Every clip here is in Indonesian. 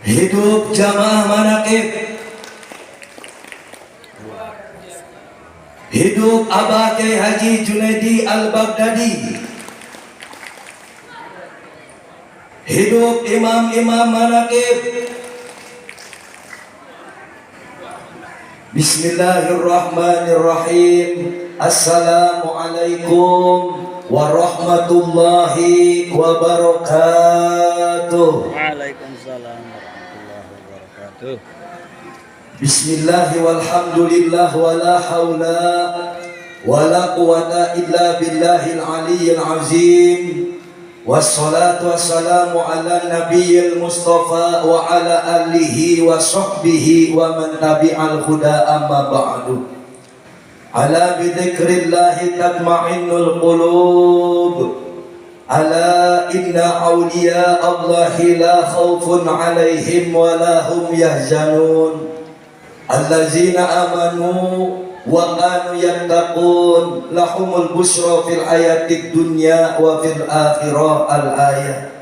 Hidup jamaah manaqib, hidup Abah Kiai Haji Junaidi Al-Baghdadi, hidup imam-imam manaqib. Bismillahirrahmanirrahim. Assalamualaikum warahmatullahi wabarakatuh. Waalaikumsalam warahmatullahi wabarakatuh. Bismillah walhamdulillah wala hawla wala quwata illa billahil aliyyil azim. Wassalatu wassalamu ala nabiyil mustafa wa ala alihi wa sahbihi wa man tabi'al huda amma ba'du. Ala bidzikrillahi tatma'innul qulub. Ala inna awliya Allahi la khawfun alaihim wa la hum yahzanun. Allazina amanu wa kanu yattaqun lahumul busyra fil hayatid dunya wa fil akhirah. Al-ayah.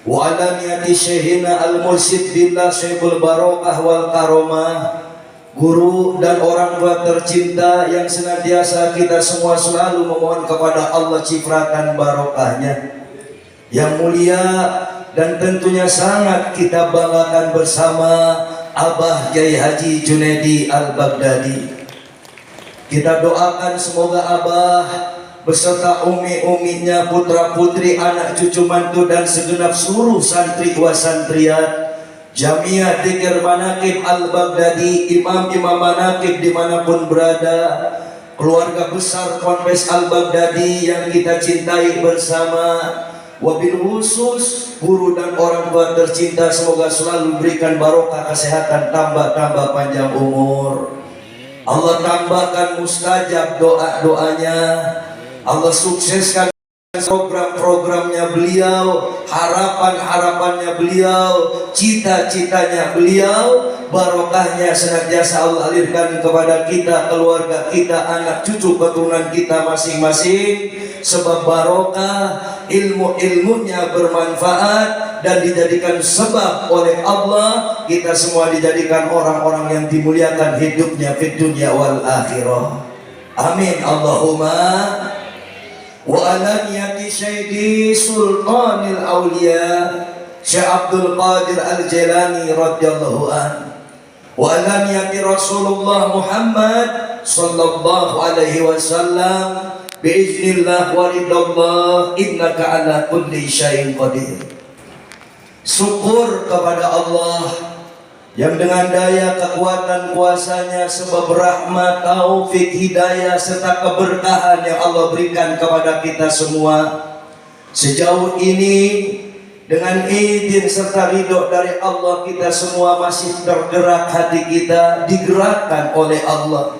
Wa ala niyati syekhina al-mursyid billah Syekhul Barokah wal Karomah, guru dan orang tua tercinta yang senantiasa kita semua selalu memohon kepada Allah cipratan barokahnya yang mulia, dan tentunya sangat kita banggakan bersama Abah Kiai Haji Junaidi Al-Baghdadi. Kita doakan semoga Abah beserta umi-uminya, putra-putri, anak cucu mantu dan segenap seluruh santri wa santriat Jamiah Dzikir Manaqib Al-Baghdadi, imam-imam manaqib dimanapun berada, keluarga besar Ponpes Al-Baghdadi yang kita cintai bersama, wabil khusus guru dan orang tua tercinta, semoga selalu berikan barokah kesehatan, tambah panjang umur. Allah tambahkan mustajab doa-doanya. Allah sukseskan program-programnya beliau, harapan-harapannya beliau, cita-citanya beliau. Barokahnya senantiasa Allah alirkan kepada kita, keluarga kita, anak cucu keturunan kita masing-masing. Sebab barokah ilmu-ilmunya bermanfaat dan dijadikan sebab oleh Allah kita semua dijadikan orang-orang yang dimuliakan hidupnya fid dunya wal akhirah. Amin Allahumma. Wa ala niyati Syekh Sultanil Auliya Syekh Abdul Qadir Al-Jailani radhiyallahu an, wa ala niyati Rasulullah Muhammad sallallahu alaihi wasallam, biiznillah wa ridallah innaka ala kulli syai'in qadir. Syukur kepada Allah yang dengan daya kekuatan kuasanya, sebab rahmat, taufik, hidayah serta keberkahan yang Allah berikan kepada kita semua sejauh ini, dengan izin serta ridho dari Allah, kita semua masih tergerak, hati kita digerakkan oleh Allah,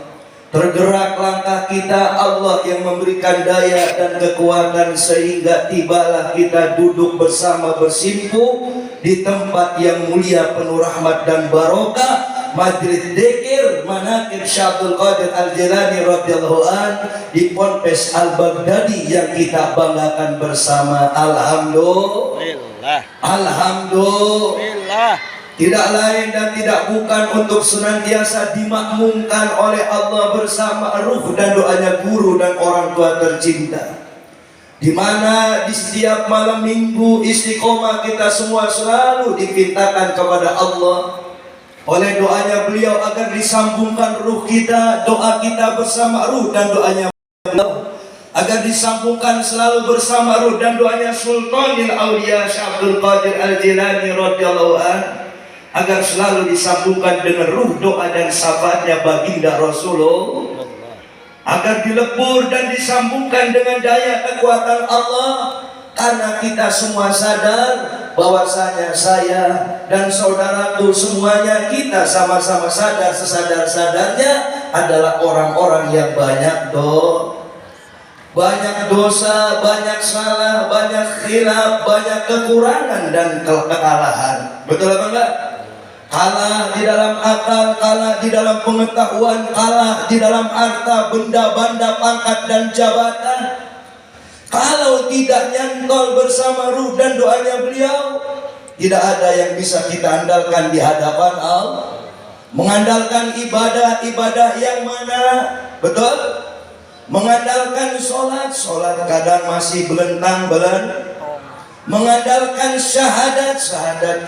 tergerak langkah kita, Allah yang memberikan daya dan kekuatan sehingga tibalah kita duduk bersama bersimpuh di tempat yang mulia penuh rahmat dan barokah, Majlis Dzikir Manaqib Syekh Abdul Qadir Al-Jailani radhiyallahu an di Ponpes Al-Baghdadi yang kita banggakan bersama. Alhamdulillah. Alhamdulillah. Tidak lain dan tidak bukan untuk senantiasa dimakmumkan oleh Allah bersama ruh dan doanya guru dan orang tua tercinta, di mana di setiap malam minggu istiqomah kita semua selalu dipintakan kepada Allah oleh doanya beliau agar disambungkan ruh kita, doa kita bersama ruh dan doanya beliau agar disambungkan selalu bersama ruh dan doanya Sultanil Auliya Syekh Abdul Qadir Al-Jailani radhiyallahu an, agar selalu disambungkan dengan ruh doa dan syafaatnya baginda Rasulullah, agar dilebur dan disambungkan dengan daya kekuatan Allah. Karena kita semua sadar bahwasanya saya dan saudaraku semuanya, kita sama-sama sadar sesadar-sadarnya adalah orang-orang yang banyak dosa, banyak salah, banyak khilaf, banyak kekurangan dan kekalahan. Betul apa enggak? Kalah di dalam akal, kalah di dalam pengetahuan, kalah di dalam harta, benda, pangkat dan jabatan. Kalau tidak nyantol bersama ruh dan doanya beliau, tidak ada yang bisa kita andalkan di hadapan Allah. Mengandalkan ibadah yang mana? Betul? Mengandalkan sholat kadang masih belentang. Mengandalkan syahadat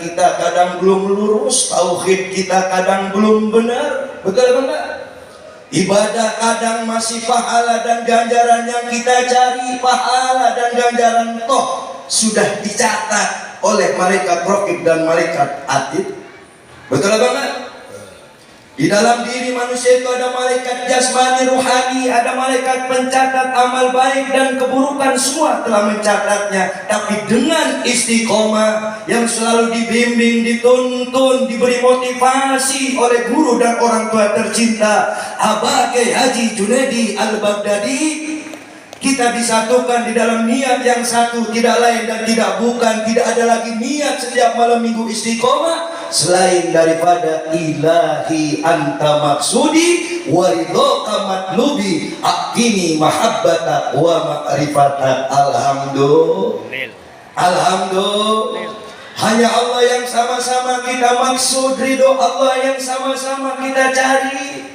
kita kadang belum lurus, tauhid kita kadang belum benar. Betul enggak? Ibadah kadang masih pahala dan ganjaran yang kita cari, pahala dan ganjaran toh sudah dicatat oleh malaikat raqib dan malaikat atid. Betul enggak? Di dalam diri manusia itu ada malaikat jasmani ruhani, ada malaikat pencatat amal baik dan keburukan, semua telah mencatatnya. Tapi dengan istiqomah yang selalu dibimbing, dituntun, diberi motivasi oleh guru dan orang tua tercinta Abah Kiai Haji Junaidi Al-Baghdadi, kita disatukan di dalam niat yang satu, tidak lain dan tidak bukan. Tidak ada lagi niat setiap malam minggu istiqomah selain daripada ilahi anta maksudi waridhoka matlubi akini mahabbata wa ma'rifata. Alhamdulillah. Hanya Allah yang sama-sama kita maksud, ridho Allah yang sama-sama kita cari.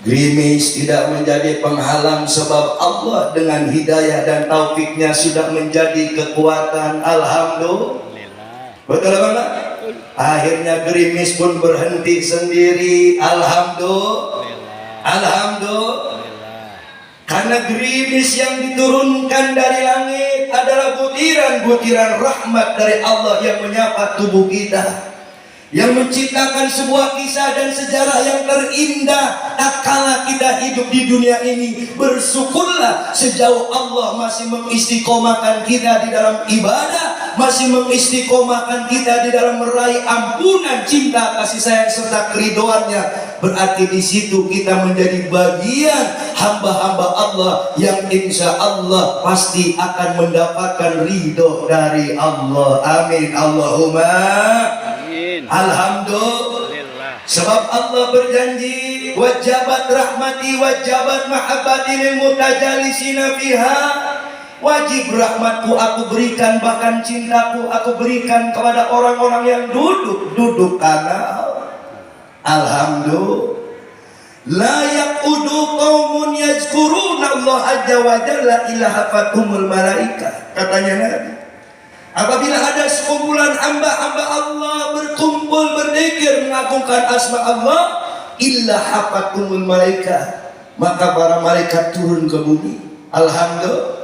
Gerimis tidak menjadi penghalang sebab Allah dengan hidayah dan taufiknya sudah menjadi kekuatan. Alhamdulillah. Betul apa? Akhirnya gerimis pun berhenti sendiri. Alhamdulillah. Karena gerimis yang diturunkan dari langit adalah butiran-butiran rahmat dari Allah yang menyapa tubuh kita, yang menciptakan sebuah kisah dan sejarah yang terindah. Tak kala kita hidup di dunia ini, bersyukurlah sejauh Allah masih mengistiqomahkan kita di dalam ibadah, masih mengistiqomahkan kita di dalam meraih ampunan, cinta, kasih sayang serta keridhoannya. Berarti di situ kita menjadi bagian hamba-hamba Allah yang insya Allah pasti akan mendapatkan ridho dari Allah. Amin Allahumma alhamdulillah. Sebab Allah berjanji, wajabat rahmati wajabat mahabbati lil mutajalisina fiha. Wajib rahmatku aku berikan, bahkan cintaku aku berikan kepada orang-orang yang duduk karena alhamdulillah. La yaqudu qaumun yazkuruna Allah azza wa jalla illa hafatumul malaika. Katanya Nabi, apabila ada sekumpulan hamba-hamba Allah berkumpul berzikir mengagungkan asma Allah, illa hafatumul malaika, maka para malaikat turun ke bumi. Alhamdulillah.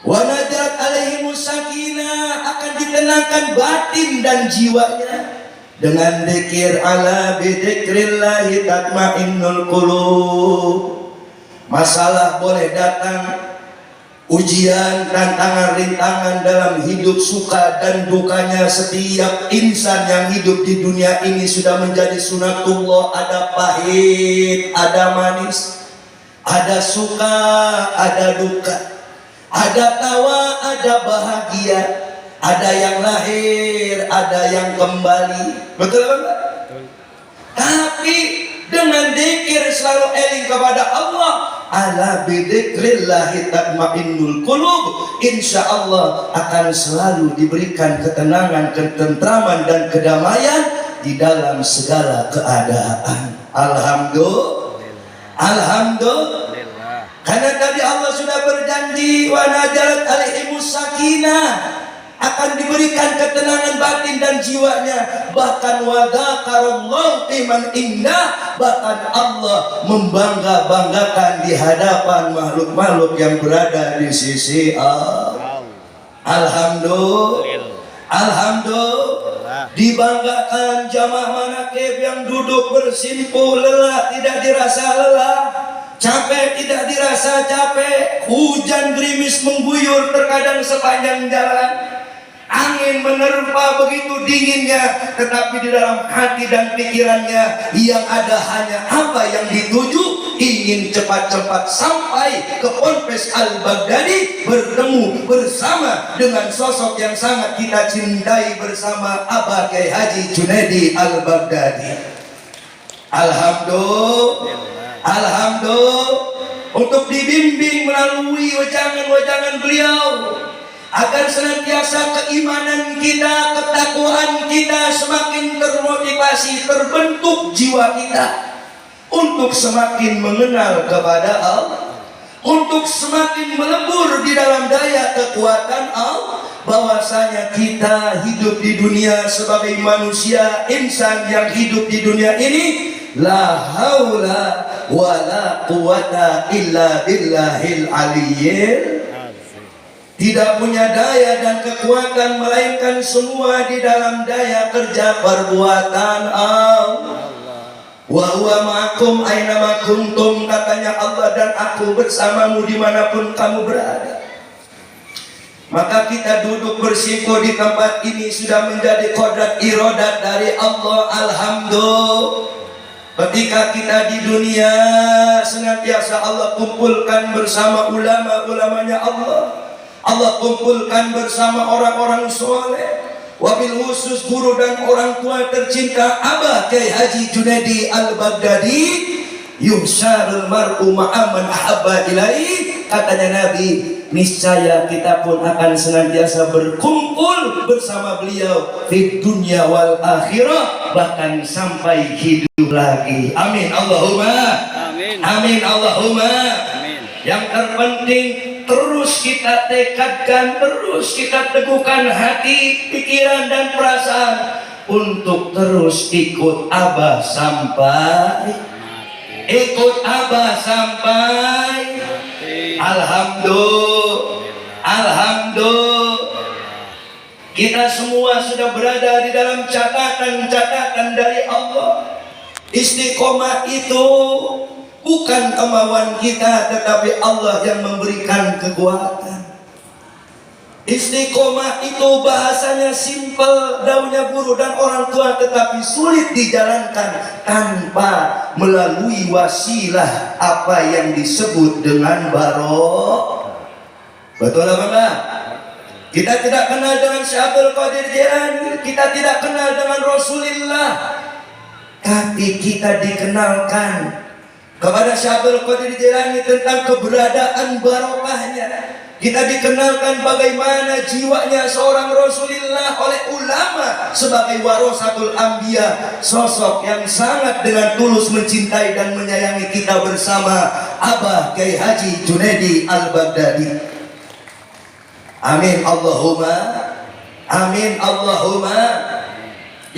Wa najarat alaihimus sakinah, akan ditenangkan batin dan jiwanya dengan zikir. Ala bidzikrillahi tatmainnul qulub. Masalah boleh datang, ujian, tantangan, rintangan dalam hidup, suka dan dukanya setiap insan yang hidup di dunia ini sudah menjadi sunatullah. Ada pahit, ada manis, ada suka, ada duka, ada tawa, ada bahagia, ada yang lahir, ada yang kembali. Betul apa? Tapi dengan zikir selalu eling kepada Allah. Ala bidzikrillahi tatmainnul qulub, insya Allah akan selalu diberikan ketenangan, ketentraman dan kedamaian di dalam segala keadaan. Alhamdulillah. Karena tadi Allah sudah berjanji, wa najarat alaihimus sakinah, akan diberikan ketenangan batin dan jiwanya. Bahkan wa dzakarallahu liman indah, bahkan Allah membangga-banggakan di hadapan makhluk-makhluk yang berada di sisi Allah. Alhamdulillah. Dibanggakan jamaah manaqib yang duduk bersimpuh, lelah tidak dirasa lelah, capek tidak dirasa capek, hujan gerimis mengguyur terkadang sepanjang jalan, angin menerpa begitu dinginnya, tetapi di dalam hati dan pikirannya yang ada hanya apa yang dituju, ingin cepat-cepat sampai ke Ponpes Al-Baghdadi, bertemu bersama dengan sosok yang sangat kita cintai bersama, Abah Kiai Haji Junaidi Al-Baghdadi. Alhamdulillah. Untuk dibimbing melalui wejangan-wejangan beliau, agar senantiasa keimanan kita, ketakwaan kita semakin termotivasi, terbentuk jiwa kita untuk semakin mengenal kepada Allah, untuk semakin melebur di dalam daya kekuatan Allah, bahwasanya kita hidup di dunia sebagai manusia, insan yang hidup di dunia ini la haula wala quwata illa billahil aliyyil, tidak punya daya dan kekuatan melainkan semua di dalam daya kerja perbuatan Allah. Wa huwa ma'akum aina ma kuntum, katanya Allah, dan aku bersamamu dimanapun kamu berada. Maka kita duduk bersiko di tempat ini sudah menjadi kodrat irodat dari Allah. Alhamdulillah. Ketika kita di dunia senantiasa Allah kumpulkan bersama ulama-ulamanya Allah. Allah kumpulkan bersama orang-orang soleh. Wabil khusus guru dan orang tua tercinta Abah Kyai Haji Junaidi Al-Baghdadi, yuhsyarul mar'u ma'aman ahabba ilaih, katanya Nabi, niscaya kita pun akan senantiasa berkumpul bersama beliau di dunia wal akhirah, bahkan sampai hidup lagi. Amin Allahumma amin. Amin Allahumma amin. Yang terpenting terus kita tekadkan, terus kita teguhkan hati, pikiran dan perasaan untuk terus ikut Abah sampai Alhamdulillah. Kita semua sudah berada di dalam catatan-catatan dari Allah. Istiqomah itu bukan kemauan kita, tetapi Allah yang memberikan kekuatan. Istiqomah itu bahasanya simpel, daunnya guru dan orang tua, tetapi sulit dijalankan tanpa melalui wasilah apa yang disebut dengan barokah. Betul apa enggak? Kita tidak kenal dengan Syekh Abdul Qadir Jailani, kita tidak kenal dengan Rasulullah, tapi kita dikenalkan kepada Syekh Abdul Qadir Jailani tentang keberadaan barokahnya. Kita dikenalkan bagaimana jiwanya seorang Rasulullah oleh ulama sebagai warasatul anbiya, sosok yang sangat dengan tulus mencintai dan menyayangi kita bersama Abah Kyai Haji Junaidi Al-Baghdadi. Amin Allahumma amin Allahumma.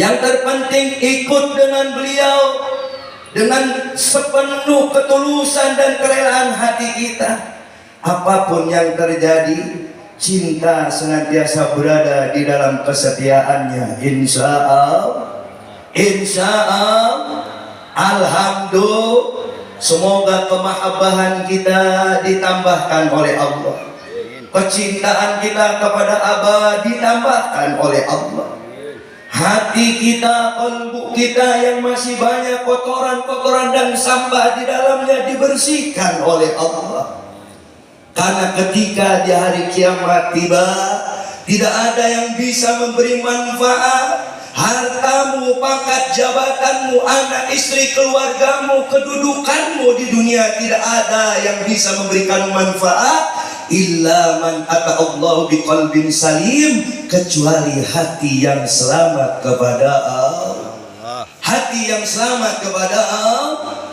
Yang terpenting ikut dengan beliau dengan sepenuh ketulusan dan kerelaan hati kita. Apapun yang terjadi, cinta senantiasa berada di dalam kesetiaannya. Insya Allah, alhamdulillah. Semoga kemahabbahan kita ditambahkan oleh Allah, kecintaan kita kepada Abah ditambahkan oleh Allah. Hati kita, kalbu kita yang masih banyak kotoran-kotoran dan sampah di dalamnya dibersihkan oleh Allah. Karena ketika di hari kiamat tiba, tidak ada yang bisa memberi manfaat. Hartamu, pangkat jabatanmu, anak istri, keluargamu, kedudukanmu di dunia, tidak ada yang bisa memberikan manfaat illa man ata Allah biqalbin salim, kecuali hati yang selamat kepada Allah. Hati yang selamat kepada Allah.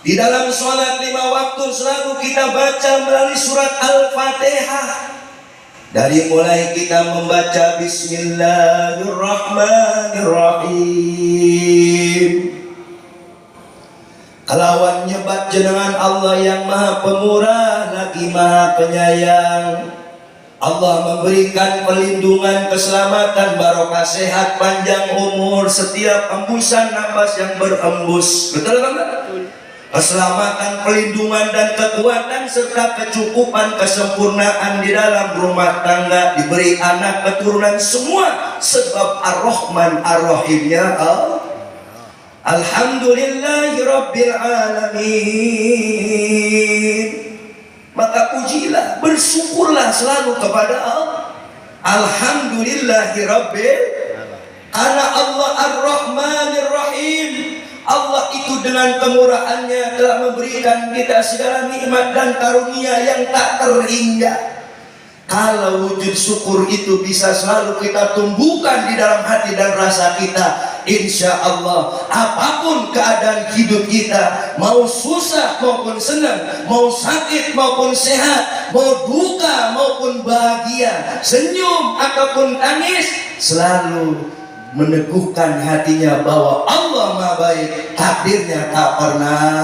Di dalam sholat 5 waktu selalu kita baca melalui surat Al-Fatihah. Dari mulai kita membaca Bismillahirrahmanirrahim, kelawan nyebat jenengan Allah yang maha pemurah lagi maha penyayang. Allah memberikan perlindungan, keselamatan, barokah, sehat, panjang umur setiap hembusan nafas yang berhembus. Betul kan? Betul. Keselamatan, perlindungan dan kekuatan serta kecukupan, kesempurnaan di dalam rumah tangga, diberi anak keturunan semua sebab Ar-Rahman Ar-Rahimnya Allah. Alhamdulillahi Rabbil Alamin. Maka pujilah, bersyukurlah selalu kepada Allah. Alhamdulillahi Rabbil, karena Allah Ar-Rahmanir Rahim. Allah itu dengan kemurahannya telah memberikan kita segala nikmat dan karunia yang tak terhingga. Kalau wujud syukur itu bisa selalu kita tumbuhkan di dalam hati dan rasa kita, insya Allah apapun keadaan hidup kita, mau susah maupun senang, mau sakit maupun sehat, mau duka maupun bahagia, senyum ataupun tangis, selalu meneguhkan hatinya bahwa Allah Maha Baik, takdirnya tak pernah.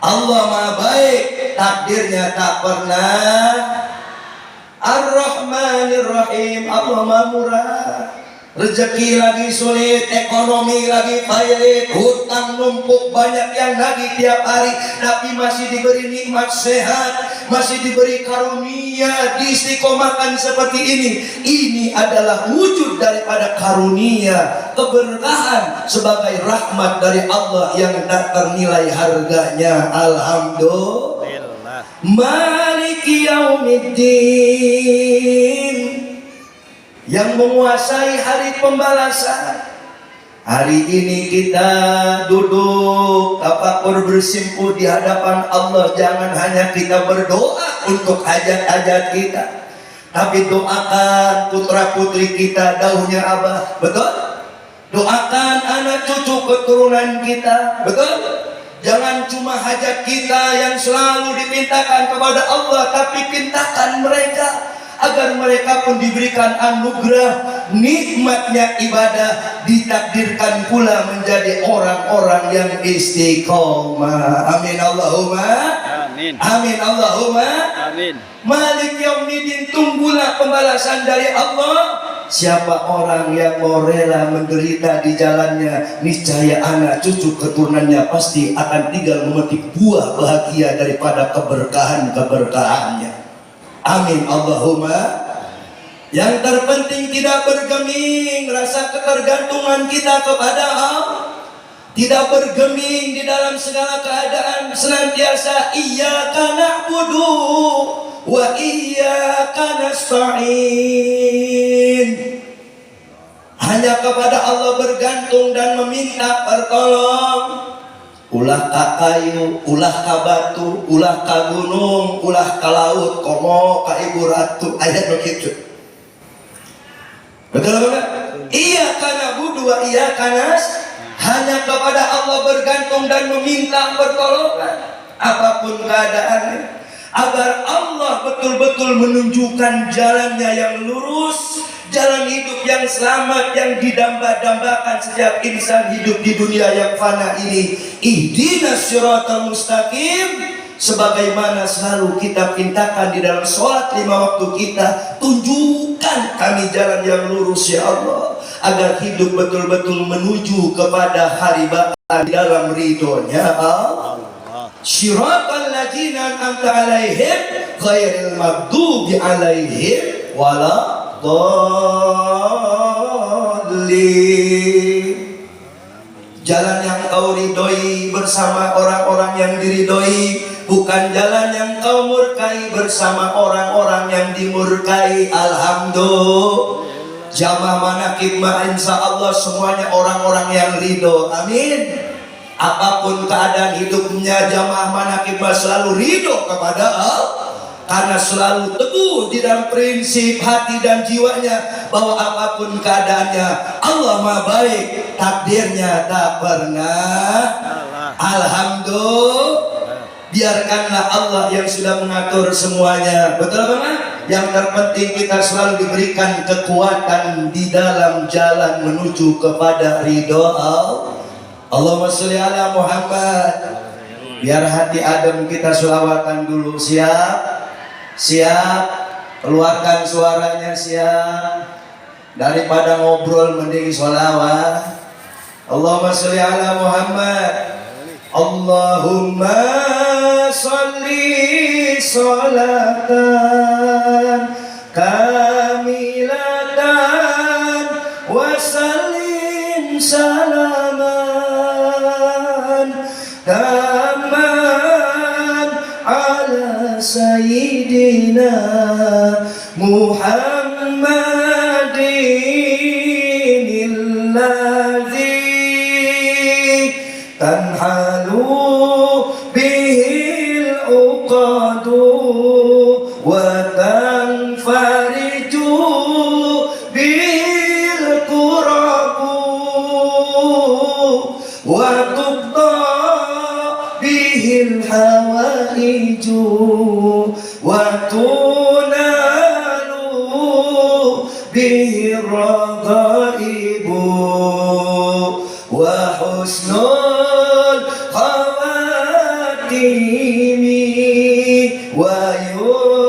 Allah Maha Baik, takdirnya tak pernah. Ar-Rahmanir Rahim, Allah Maha Murah. Rezeki lagi sulit, ekonomi lagi payah, hutang numpuk banyak yang nagih tiap hari, tapi masih diberi nikmat sehat, masih diberi karunia, diistiqomahkan seperti ini. Ini adalah wujud daripada karunia, keberkahan sebagai rahmat dari Allah yang tak ternilai harganya. Alhamdulillah. Maliki yaumiddin, yang menguasai hari pembalasan. Hari ini kita duduk tafakur bersimpuh di hadapan Allah. Jangan hanya kita berdoa untuk hajat-hajat kita, tapi doakan putra putri kita, daunnya Abah, betul? Doakan anak cucu keturunan kita, betul? Jangan cuma hajat kita yang selalu dimintakan kepada Allah, tapi pintakan mereka agar mereka pun diberikan anugerah nikmatnya ibadah, ditakdirkan pula menjadi orang-orang yang istiqomah. Amin Allahumma amin. Amin Allahumma amin. Malik yaumiddin, tunggulah pembalasan dari Allah. Siapa orang yang mau rela menderita di jalannya, niscaya anak cucu keturunannya pasti akan tinggal memetik buah bahagia daripada keberkahan-keberkahannya. Amin Allahumma. Yang terpenting tidak bergeming rasa ketergantungan kita kepada Allah, tidak bergeming di dalam segala keadaan, senantiasa iyyaka na'budu wa iyyaka nasta'in. Hanya kepada Allah bergantung dan meminta pertolong. Ulah ka kayu, ulah ka batu, ulah ka gunung, ulah ka laut, komo ka ibu ratu, ayat begitu. Betul enggak? Iyyaka na'budu wa iyyaka nasta'in. Hanya kepada Allah bergantung dan meminta pertolongan apapun keadaannya, agar Allah betul-betul menunjukkan jalannya yang lurus, jalan hidup yang selamat, yang didamba-dambakan setiap insan hidup di dunia yang fana ini. Ihdinas siratal mustaqim, sebagaimana selalu kita pintakan di dalam sholat 5 waktu kita, tunjukkan kami jalan yang lurus ya Allah, agar hidup betul-betul menuju kepada hari bakal di dalam ridhonya Allah. Siratal ladzina an'amta 'alaihim ghairil maghdubi 'alaihim waladdallin. Jalan yang kau ridhoi bersama orang-orang yang diridhoi, bukan jalan yang kau murkai bersama orang-orang yang dimurkai. Alhamdulillah. Jamaah manaqib insya Allah semuanya orang-orang yang ridho. Amin. Apapun keadaan hidupnya, jamaah manaqib selalu ridho kepada Allah, karena selalu teguh di dalam prinsip hati dan jiwanya bahwa apapun keadaannya Allah Maha Baik, takdirnya tak pernah. Alhamdulillah. Biarkanlah Allah yang sudah mengatur semuanya. Betul kan? Yang terpenting kita selalu diberikan kekuatan di dalam jalan menuju kepada ridho Allah. Allahumma sholli ala Muhammad. Biar hati adem kita selawatan dulu. Siap? Siap? Keluarkan suaranya, siap? Daripada ngobrol mending sholawat. Allahumma sholli ala Muhammad. Allahumma sholli sholatan kamilatan wa sallim salaman taman ala sayyidina Muhammadin alladzi tanhalu bihil uqadu wa به الرغائب وحسن الخواتيم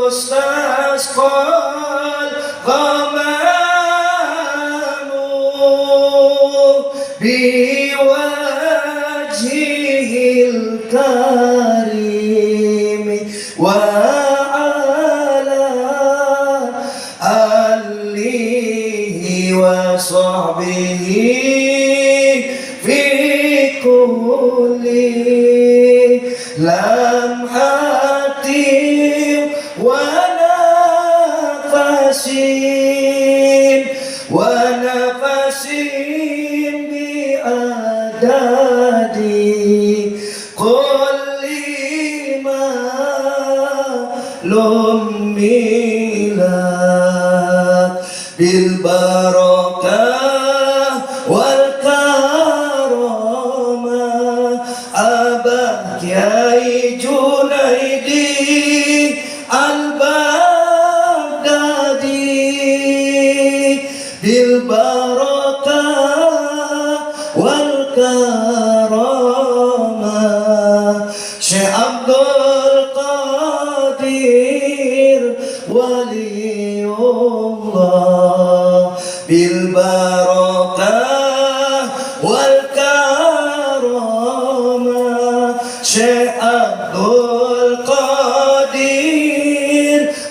ويستسقى الغمام بوجهه الكريم وعلى آله وصحبه في كل لمحة ونفس بأعداد كل ما لملت بالبركة والكرامة أباك يا جنيدي البغدادي بالبركة والكرامة شيخ عبد القادر ولي الله بالبركة والكرامة شيخ عبد القادر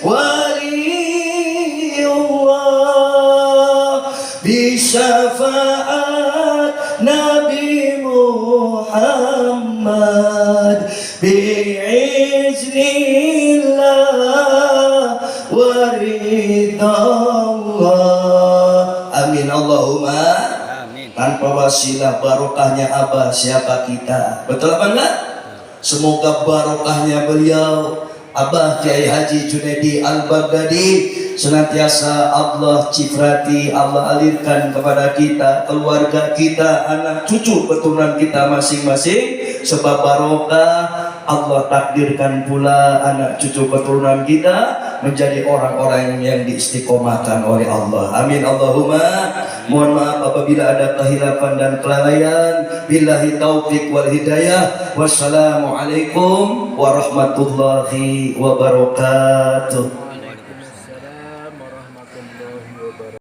ولي الله بشفاعة نبي محمد بإذن الله ورضا الله amin Allahumma Amin. tanpa wasilah barokahnya Abah siapa kita, betul apa enggak? Semoga barokahnya beliau Abah Kiai Haji Junaidi Al-Baghdadi senantiasa Allah ciprati, Allah alirkan kepada kita, keluarga kita, anak cucu keturunan kita masing-masing. Sebab barokah Allah takdirkan pula anak cucu keturunan kita menjadi orang-orang yang diistiqomahkan oleh Allah. Amin Allahumma. Mohon maaf apabila ada kehilafan dan kelalaian. Billahi taufik wal hidayah. Wassalamualaikum warahmatullahi wabarakatuh.